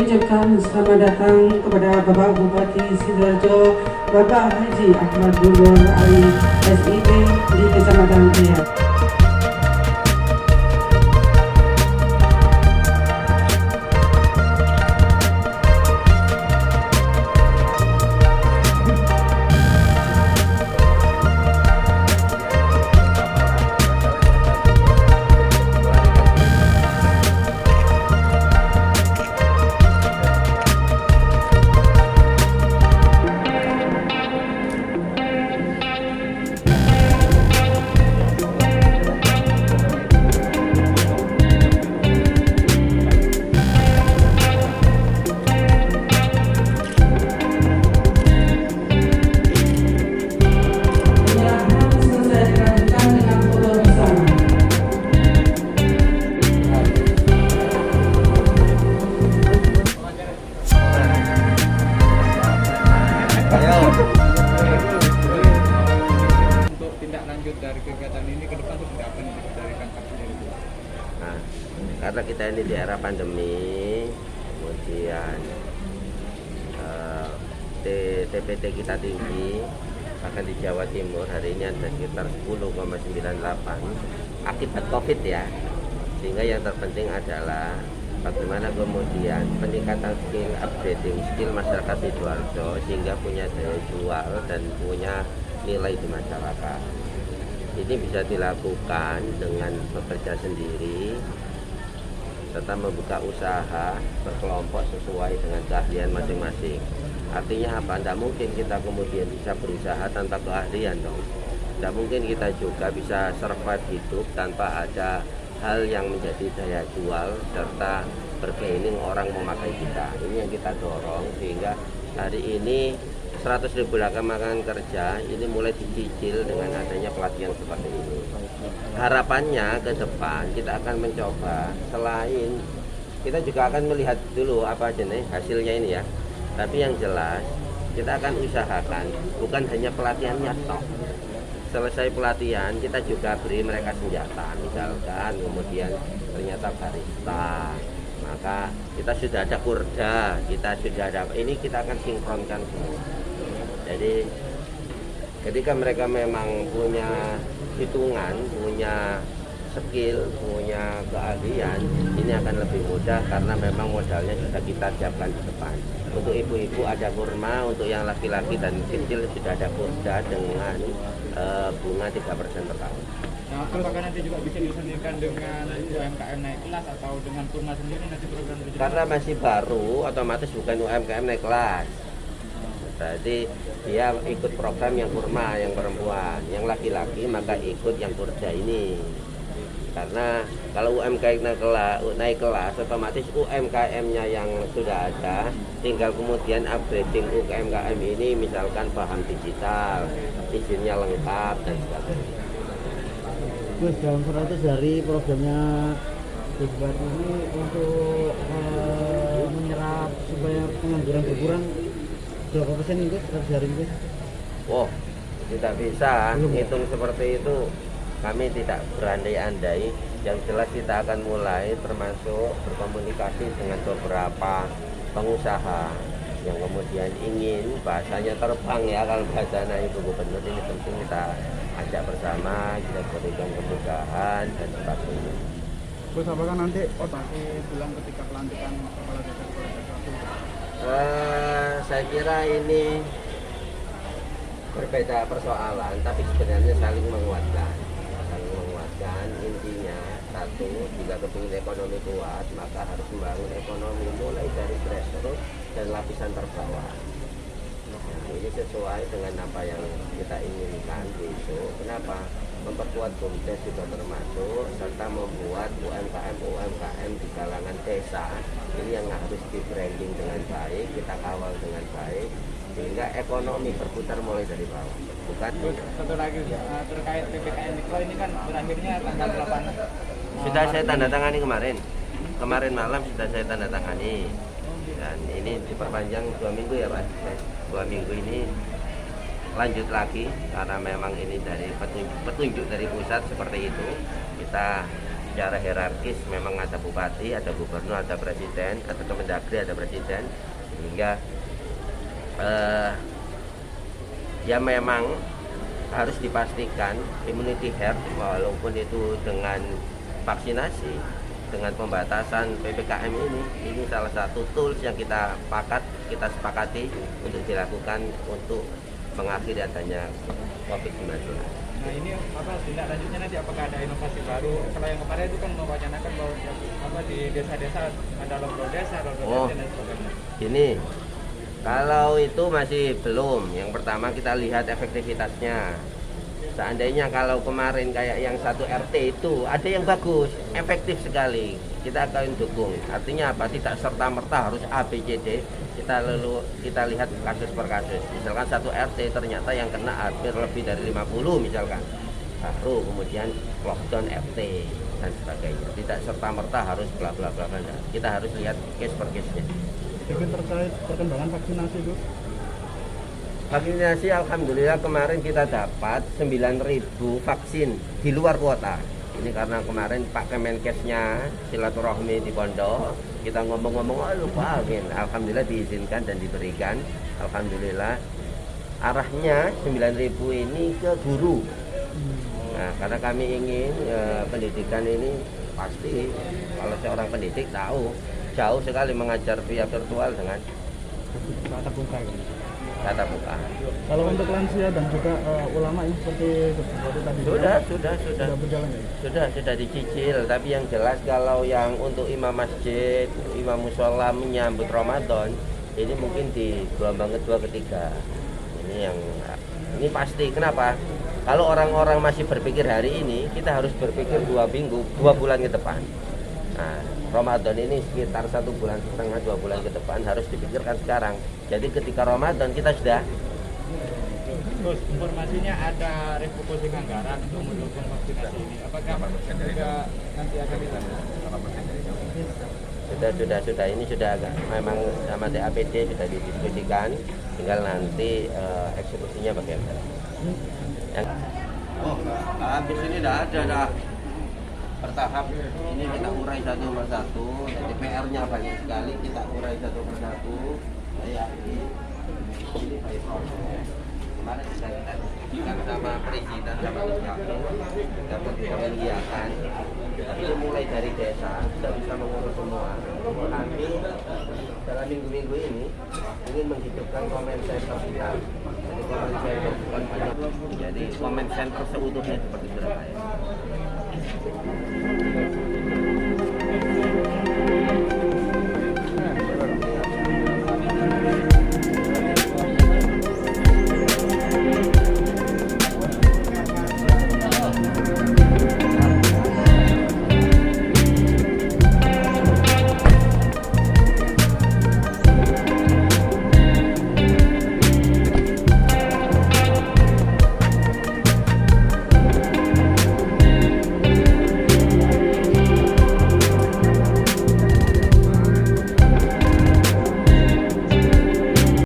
ucapkan selamat datang kepada Bapak Bupati Sidoarjo, Bapak Haji Ahmad Guntur Ali SIP di Kecamatan Jaya. Untuk tindak lanjut dari kegiatan ini ke depan seperti apa nih dari Pemkab sendiri? Nah, karena kita ini di era pandemi, kemudian TPT kita tinggi, bahkan di Jawa Timur hari ini ada sekitar 10,98 akibat COVID ya. Sehingga yang terpenting adalah bagaimana kemudian peningkatan skill, upgrading skill masyarakat Sidoarjo sehingga punya daya jual dan punya nilai di masyarakat. Ini bisa dilakukan dengan bekerja sendiri serta membuka usaha berkelompok sesuai dengan keahlian masing-masing. Artinya apa? Tidak mungkin kita kemudian bisa berusaha tanpa keahlian dong. Tidak mungkin kita juga bisa survive hidup tanpa ada hal yang menjadi daya jual serta bergaining orang memakai kita. Ini yang kita dorong sehingga hari ini 100.000 lapangan kerja ini mulai dicicil dengan adanya pelatihan seperti ini. Harapannya ke depan kita akan mencoba, selain kita juga akan melihat dulu apa aja nih hasilnya ini ya. Tapi yang jelas kita akan usahakan bukan hanya pelatihannya tok. Selesai pelatihan kita juga beri mereka senjata, misalkan kemudian ternyata barista, maka kita sudah ada kurda, kita sudah ada ini, kita akan sinkronkan semua. Jadi ketika mereka memang punya hitungan, punya skill, punya keahlian, ini akan lebih mudah karena memang modalnya sudah kita siapkan di depan. Untuk ibu-ibu ada kurma, untuk yang laki-laki dan kecil sudah ada kurda dengan bunga 3% per tahun. Nah, apakah nanti juga bisa disandingkan dengan UMKM naik kelas atau dengan kurma sendiri nanti program itu? Karena masih baru, otomatis bukan UMKM naik kelas. Jadi dia ikut program yang kurma, yang perempuan, yang laki-laki maka ikut yang kurda ini. Karena kalau UMKM naik kelas, otomatis UMKM-nya yang sudah ada, tinggal kemudian upgrading UMKM ini, misalkan paham digital, izinnya lengkap dan sebagainya. Mas, dalam 100 dari programnya Bupati ini untuk menyerap supaya pengangguran berkurang berapa persen itu 100 hari itu? Wow, tidak bisa hitung seperti itu. Kami tidak berandai-andai. Yang jelas kita akan mulai termasuk berkomunikasi dengan beberapa pengusaha yang kemudian ingin bahasanya terbang ya, kalau bahasanya Ibu Gubernur ini tentu kita ajak bersama, kita berikan kemudahan dan sebagainya. Terus apakah nanti otaknya bilang ketika pelantikan kepala desa itu? Saya kira ini berbeda persoalan, tapi sebenarnya saling menguatkan. Intinya satu, jika kepingin ekonomi kuat maka harus membangun ekonomi mulai dari grassroots dan lapisan terbawah. Nah, ini sesuai dengan apa yang kita inginkan besok. Kenapa? Memperkuat BUMDes juga termasuk serta membuat UMKM di kalangan desa ini yang harus di branding dengan baik, kita kawal dengan baik sehingga ekonomi berputar mulai dari bawah. Bukan. Satu lagi terkait PPKM Mikro ini kan berakhirnya tanggal 8. Sudah saya tanda tangani kemarin. Kemarin malam sudah saya tanda tangani. Dan ini diperpanjang 2 minggu ya Pak. 2 minggu ini lanjut lagi karena memang ini dari petunjuk dari pusat seperti itu. Kita secara hierarkis memang ada bupati, ada gubernur, ada presiden, ada Kemendagri, ada presiden, sehingga ya memang harus dipastikan immunity herd, walaupun itu dengan vaksinasi, dengan pembatasan PPKM ini salah satu tools yang kita sepakati untuk dilakukan untuk mengakhiri adanya COVID-19. Nah ini tindak lanjutnya nanti apakah ada inovasi baru? Kalau yang kemarin itu kan mewacanakan bahwa di desa-desa ada lockdown desa, lockdown dan sebagainya. Ini kalau itu masih belum. Yang pertama kita lihat efektivitasnya. Seandainya kalau kemarin kayak yang 1 RT itu ada yang bagus, efektif sekali, kita akan dukung. Artinya apa? Tidak serta-merta harus A, B, C, D. Kita lihat kasus per kasus. Misalkan 1 RT ternyata yang kena hampir lebih dari 50 misalkan. Baru kemudian lockdown RT dan sebagainya. Tidak serta-merta harus bla bla bla bla. Kita harus lihat case per case-nya. Jadi terkait perkembangan vaksinasi itu? Vaksinasi alhamdulillah kemarin kita dapat 9.000 vaksin di luar kuota. Ini karena kemarin Pak Kemenkesnya silaturahmi di pondok, kita ngomong-ngomong, lupa, alhamdulillah diizinkan dan diberikan. Alhamdulillah arahnya 9.000 ini ke guru. Nah, karena kami ingin pendidikan ini pasti, kalau seorang pendidik tahu jauh sekali mengajar via virtual dengan tatap muka. tatap muka. Kalau untuk lansia dan juga ulama ini seperti tadi Sudah berjalan ya? Sudah dicicil, tapi yang jelas kalau yang untuk imam masjid, imam musola menyambut Ramadan, ini mungkin di gelombang kedua ketiga. Ini pasti. Kenapa? Kalau orang-orang masih berpikir hari ini, kita harus berpikir 2 bulan ke depan. Nah, Ramadan ini sekitar 1,5 bulan, 2 bulan ke depan harus dipikirkan sekarang. Jadi ketika Ramadan kita sudah. Terus informasinya ada refocusing anggaran untuk mendukung vaksinasi ini. Apakah juga nanti akan dilakukan? Sudah. Ini sudah agak memang sama DAPD sudah didiskusikan. Tinggal nanti eksekusinya bagaimana. Habis ini dah bertahap, ini kita urai satu persatu. Jadi PR-nya banyak sekali, kita urai satu persatu. Saya ini baik proses. Kemarin sudah kita diskusikan sama Presiden, sama Gus Yamin, dapat bisa mengiyakan. Ini mulai dari desa, sudah bisa mengurus semua. Kami dalam minggu-minggu ini ingin menghidupkan comment center kita. Jadi comment center bukan banyak. Jadi comment center seutuhnya seperti Surabaya.